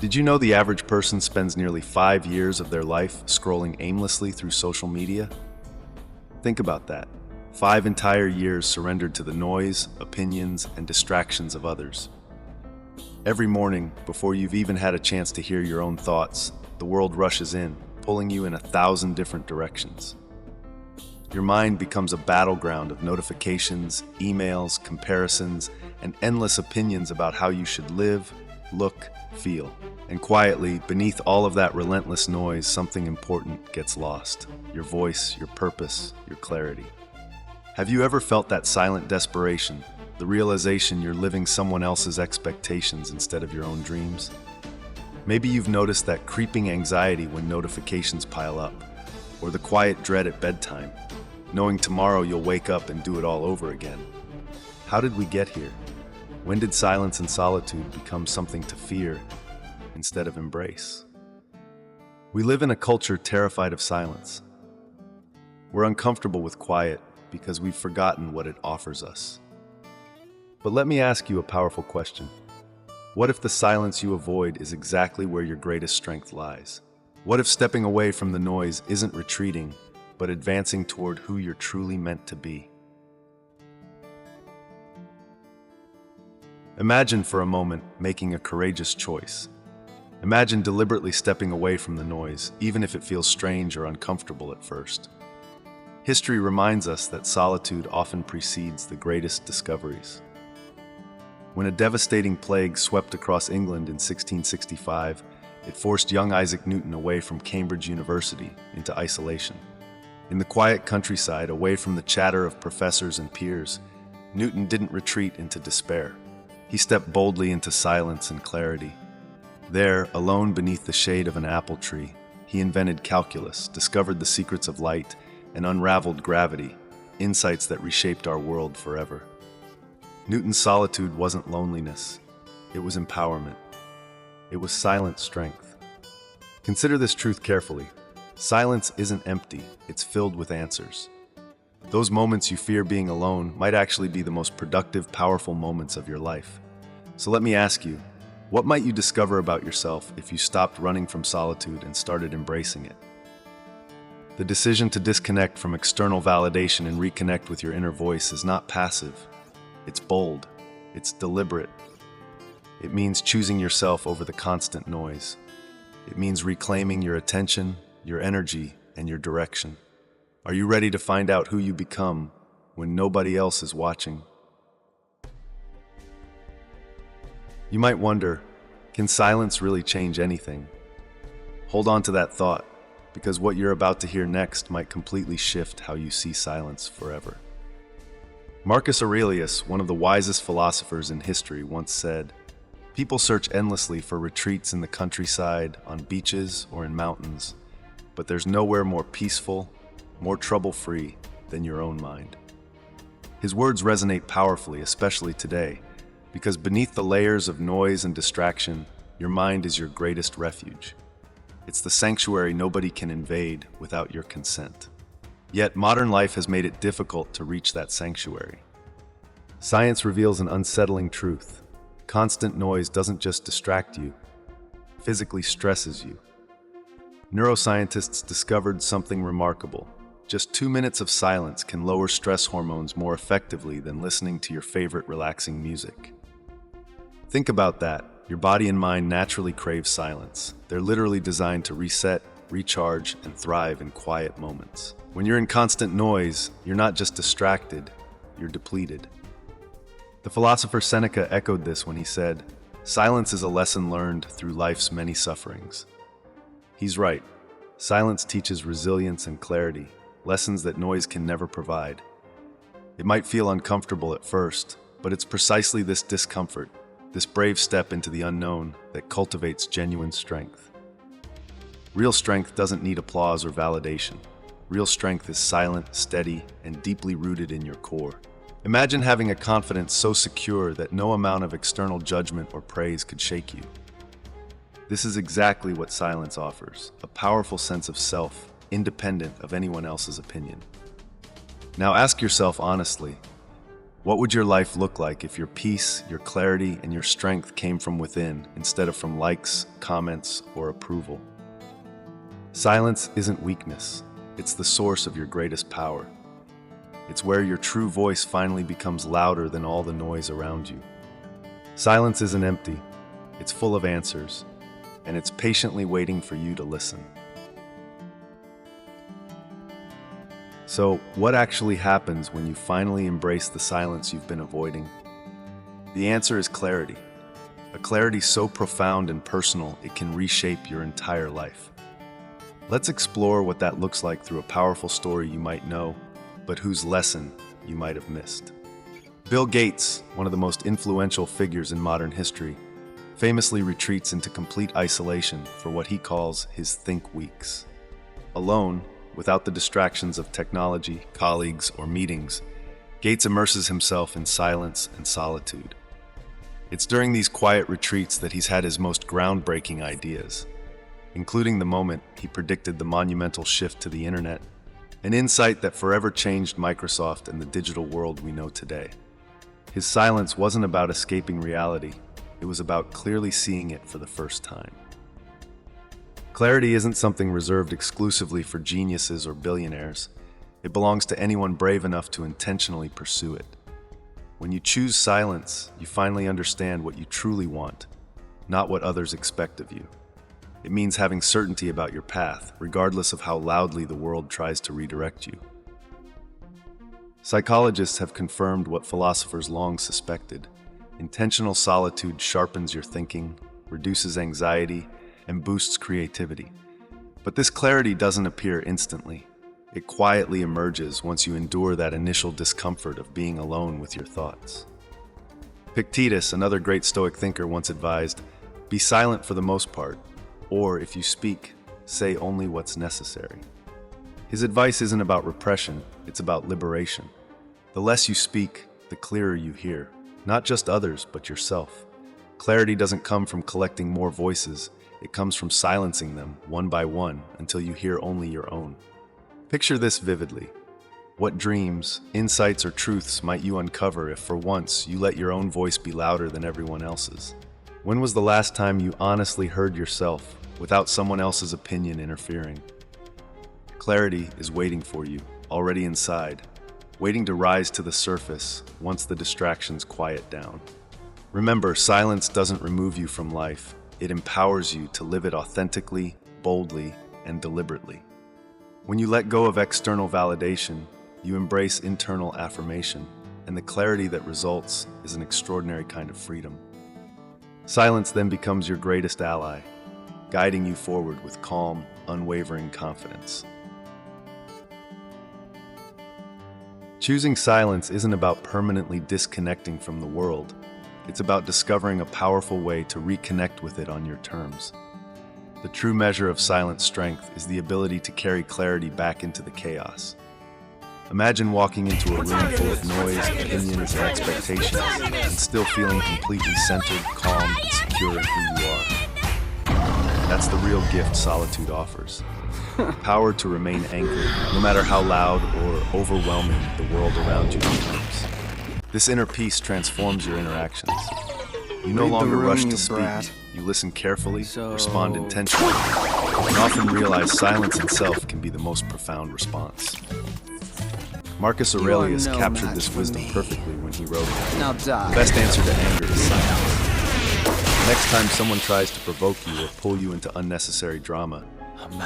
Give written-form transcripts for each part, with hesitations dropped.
Did you know the average person spends nearly 5 years of their life scrolling aimlessly through social media? Think about that. 5 entire years surrendered to the noise, opinions, and distractions of others. Every morning, before you've even had a chance to hear your own thoughts, the world rushes in, pulling you in 1,000 different directions. Your mind becomes a battleground of notifications, emails, comparisons, and endless opinions about how you should live, look, feel. And quietly, beneath all of that relentless noise, something important gets lost. Your voice, your purpose, your clarity. Have you ever felt that silent desperation, the realization you're living someone else's expectations instead of your own dreams? Maybe you've noticed that creeping anxiety when notifications pile up, or the quiet dread at bedtime, knowing tomorrow you'll wake up and do it all over again. How did we get here? When did silence and solitude become something to fear instead of embrace? We live in a culture terrified of silence. We're uncomfortable with quiet because we've forgotten what it offers us. But let me ask you a powerful question. What if the silence you avoid is exactly where your greatest strength lies? What if stepping away from the noise isn't retreating, but advancing toward who you're truly meant to be? Imagine for a moment making a courageous choice. Imagine deliberately stepping away from the noise, even if it feels strange or uncomfortable at first. History reminds us that solitude often precedes the greatest discoveries. When a devastating plague swept across England in 1665, it forced young Isaac Newton away from Cambridge University into isolation. In the quiet countryside, away from the chatter of professors and peers, Newton didn't retreat into despair. He stepped boldly into silence and clarity. There, alone beneath the shade of an apple tree, he invented calculus, discovered the secrets of light, and unraveled gravity, insights that reshaped our world forever. Newton's solitude wasn't loneliness, it was empowerment. It was silent strength. Consider this truth carefully. Silence isn't empty, it's filled with answers. Those moments you fear being alone might actually be the most productive, powerful moments of your life. So let me ask you, what might you discover about yourself if you stopped running from solitude and started embracing it? The decision to disconnect from external validation and reconnect with your inner voice is not passive. It's bold. It's deliberate. It means choosing yourself over the constant noise. It means reclaiming your attention, your energy, and your direction. Are you ready to find out who you become when nobody else is watching? You might wonder, can silence really change anything? Hold on to that thought, because what you're about to hear next might completely shift how you see silence forever. Marcus Aurelius, one of the wisest philosophers in history, once said, "People search endlessly for retreats in the countryside, on beaches, or in mountains, but there's nowhere more peaceful, more trouble-free than your own mind." His words resonate powerfully, especially today, because beneath the layers of noise and distraction, your mind is your greatest refuge. It's the sanctuary nobody can invade without your consent. Yet modern life has made it difficult to reach that sanctuary. Science reveals an unsettling truth. Constant noise doesn't just distract you, it physically stresses you. Neuroscientists discovered something remarkable. Just 2 minutes of silence can lower stress hormones more effectively than listening to your favorite relaxing music. Think about that. Your body and mind naturally crave silence. They're literally designed to reset, recharge, and thrive in quiet moments. When you're in constant noise, you're not just distracted, you're depleted. The philosopher Seneca echoed this when he said, "Silence is a lesson learned through life's many sufferings." He's right. Silence teaches resilience and clarity, lessons that noise can never provide. It might feel uncomfortable at first, but it's precisely this discomfort, this brave step into the unknown, that cultivates genuine strength. Real strength doesn't need applause or validation. Real strength is silent, steady, and deeply rooted in your core. Imagine having a confidence so secure that no amount of external judgment or praise could shake you. This is exactly what silence offers, a powerful sense of self, independent of anyone else's opinion. Now ask yourself honestly, What would your life look like if your peace, your clarity, and your strength came from within instead of from likes, comments, or approval? Silence isn't weakness. It's the source of your greatest power. It's where your true voice finally becomes louder than all the noise around you. Silence isn't empty. It's full of answers, and it's patiently waiting for you to listen. So, what actually happens when you finally embrace the silence you've been avoiding? The answer is clarity. A clarity so profound and personal it can reshape your entire life. Let's explore what that looks like through a powerful story you might know, but whose lesson you might have missed. Bill Gates, one of the most influential figures in modern history, famously retreats into complete isolation for what he calls his think weeks. Alone, without the distractions of technology, colleagues, or meetings, Gates immerses himself in silence and solitude. It's during these quiet retreats that he's had his most groundbreaking ideas, including the moment he predicted the monumental shift to the internet, an insight that forever changed Microsoft and the digital world we know today. His silence wasn't about escaping reality, it was about clearly seeing it for the first time. Clarity isn't something reserved exclusively for geniuses or billionaires. It belongs to anyone brave enough to intentionally pursue it. When you choose silence, you finally understand what you truly want, not what others expect of you. It means having certainty about your path, regardless of how loudly the world tries to redirect you. Psychologists have confirmed what philosophers long suspected. Intentional solitude sharpens your thinking, reduces anxiety, and boosts creativity. But this clarity doesn't appear instantly. It quietly emerges once you endure that initial discomfort of being alone with your thoughts. Epictetus, another great Stoic thinker, once advised, "Be silent for the most part, or if you speak, say only what's necessary." His advice isn't about repression, it's about liberation. The less you speak, the clearer you hear, not just others, but yourself. Clarity doesn't come from collecting more voices, it comes from silencing them one by one until you hear only your own. Picture this vividly. What dreams, insights, or truths might you uncover if for once you let your own voice be louder than everyone else's? When was the last time you honestly heard yourself without someone else's opinion interfering? Clarity is waiting for you, already inside, waiting to rise to the surface once the distractions quiet down. Remember, silence doesn't remove you from life. It empowers you to live it authentically, boldly, and deliberately. When you let go of external validation, you embrace internal affirmation, and the clarity that results is an extraordinary kind of freedom. Silence then becomes your greatest ally, guiding you forward with calm, unwavering confidence. Choosing silence isn't about permanently disconnecting from the world. It's about discovering a powerful way to reconnect with it on your terms. The true measure of silent strength is the ability to carry clarity back into the chaos. Imagine walking into a room full of noise, opinions, and expectations, and still feeling completely centered, calm, and secure in who you are. That's the real gift solitude offers. The power to remain anchored, no matter how loud or overwhelming the world around you becomes. This inner peace transforms your interactions. You no longer rush to speak, you listen carefully, respond intentionally, and often realize silence itself can be the most profound response. Marcus Aurelius captured this wisdom perfectly when he wrote, "The best answer to anger is silence." Next time someone tries to provoke you or pull you into unnecessary drama,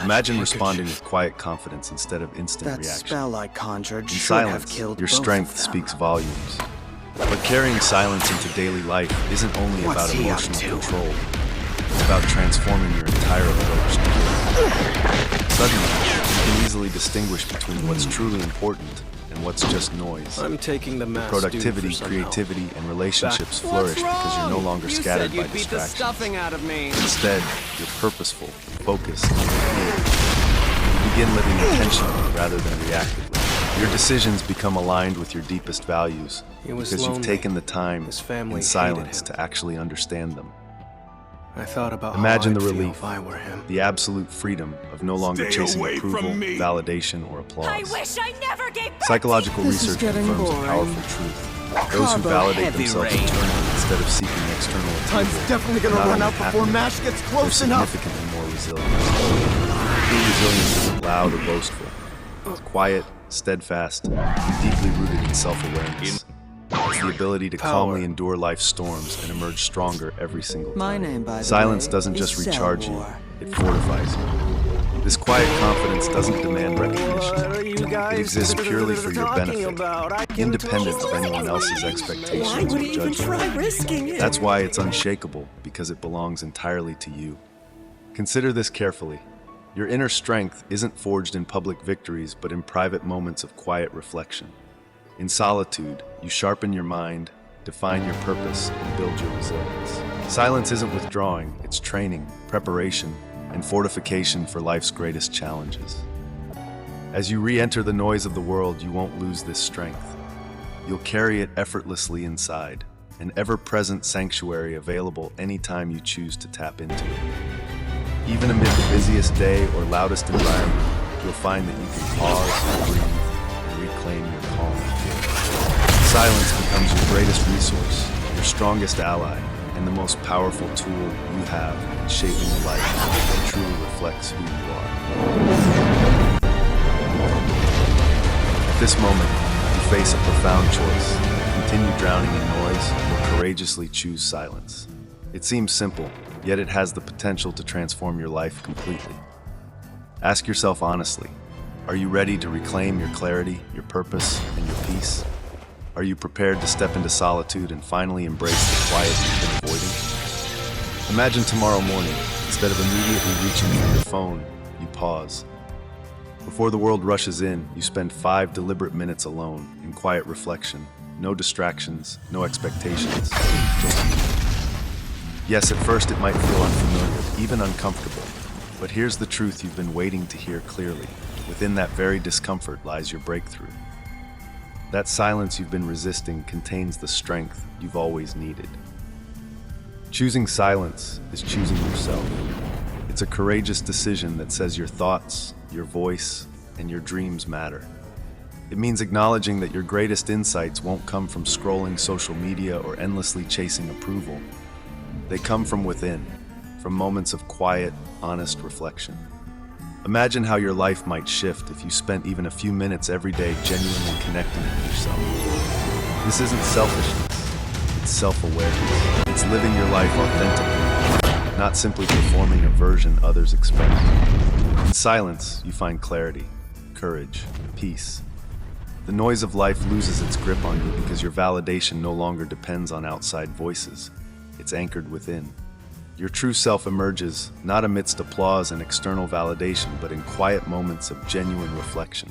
imagine responding with quiet confidence instead of instant reaction. That spell I conjured In should have silence, killed your both strength of them. speaks volumes. But carrying silence into daily life isn't only What's about he up emotional to? control. It's about transforming your entire approach to life. Suddenly, you can easily distinguish between what's truly important and what's just noise. I'm taking the mass Productivity, due for some help. creativity, and relationships What's flourish because you're no wrong? longer You scattered said by you'd beat the distractions. stuffing out of me. Instead, you're purposeful, focused, and clear. You begin living intentionally rather than reactively. Your decisions become aligned with your deepest values He was because you've lonely. taken the time His family in silence hated him. to actually understand them. I thought about Imagine how the I'd feel relief, if I were him. the absolute freedom of no longer Stay chasing away from approval, me. validation, or I applause. wish I never gave birth. Psychological This is research getting confirms a boring. powerful truth. Those who validate Heavy themselves rain. internally instead of seeking external approval. Time's definitely gonna not run only out before happier, MASH gets they're close enough. significantly more resilient. True resilience isn't loud or boastful. It's quiet, steadfast, and deeply rooted in self-awareness. It's the ability to calmly endure life's storms and emerge stronger every single time. My name, by the Silence way, doesn't is just recharge you, Cell it fortifies you. This quiet confidence doesn't demand recognition. It exists purely for your benefit, independent of anyone else's expectations Why would or he even judgment. try risking it? That's why it's unshakable, because it belongs entirely to you. Consider this carefully. Your inner strength isn't forged in public victories, but in private moments of quiet reflection. In solitude, you sharpen your mind, define your purpose, and build your resilience. Silence isn't withdrawing, it's training, preparation, and fortification for life's greatest challenges. As you re-enter the noise of the world, you won't lose this strength. You'll carry it effortlessly inside, an ever-present sanctuary available anytime you choose to tap into it. Even amid the busiest day or loudest environment, you'll find that you can pause, breathe, and reclaim your calm. Silence becomes your greatest resource, your strongest ally, and the most powerful tool you have in shaping a life that truly reflects who you are. At this moment, you face a profound choice: continue drowning in noise or courageously choose silence. It seems simple, yet it has the potential to transform your life completely. Ask yourself honestly, are you ready to reclaim your clarity, your purpose, and your peace? Are you prepared to step into solitude and finally embrace the quiet you've been avoiding? Imagine tomorrow morning, instead of immediately reaching for your phone, you pause. Before the world rushes in, you spend 5 deliberate minutes alone, in quiet reflection. No distractions, no expectations, just you. Yes, at first it might feel unfamiliar, even uncomfortable. But here's the truth you've been waiting to hear clearly. Within that very discomfort lies your breakthrough. That silence you've been resisting contains the strength you've always needed. Choosing silence is choosing yourself. It's a courageous decision that says your thoughts, your voice, and your dreams matter. It means acknowledging that your greatest insights won't come from scrolling social media or endlessly chasing approval. They come from within, from moments of quiet, honest reflection. Imagine how your life might shift if you spent even a few minutes every day genuinely connecting with yourself. This isn't selfishness, it's self-awareness. It's living your life authentically, not simply performing a version others expect. In silence, you find clarity, courage, peace. The noise of life loses its grip on you because your validation no longer depends on outside voices. It's anchored within. Your true self emerges not amidst applause and external validation, but in quiet moments of genuine reflection.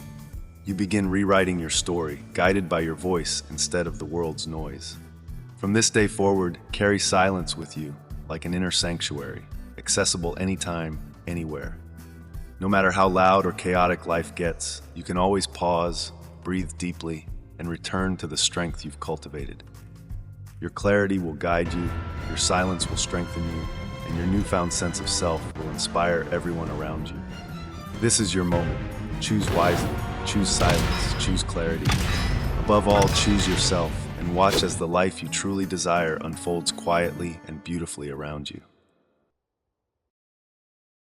You begin rewriting your story, guided by your voice instead of the world's noise. From this day forward, carry silence with you, like an inner sanctuary, accessible anytime, anywhere. No matter how loud or chaotic life gets, you can always pause, breathe deeply, and return to the strength you've cultivated. Your clarity will guide you, your silence will strengthen you, and your newfound sense of self will inspire everyone around you. This is your moment. Choose wisely, choose silence, choose clarity. Above all, choose yourself and watch as the life you truly desire unfolds quietly and beautifully around you.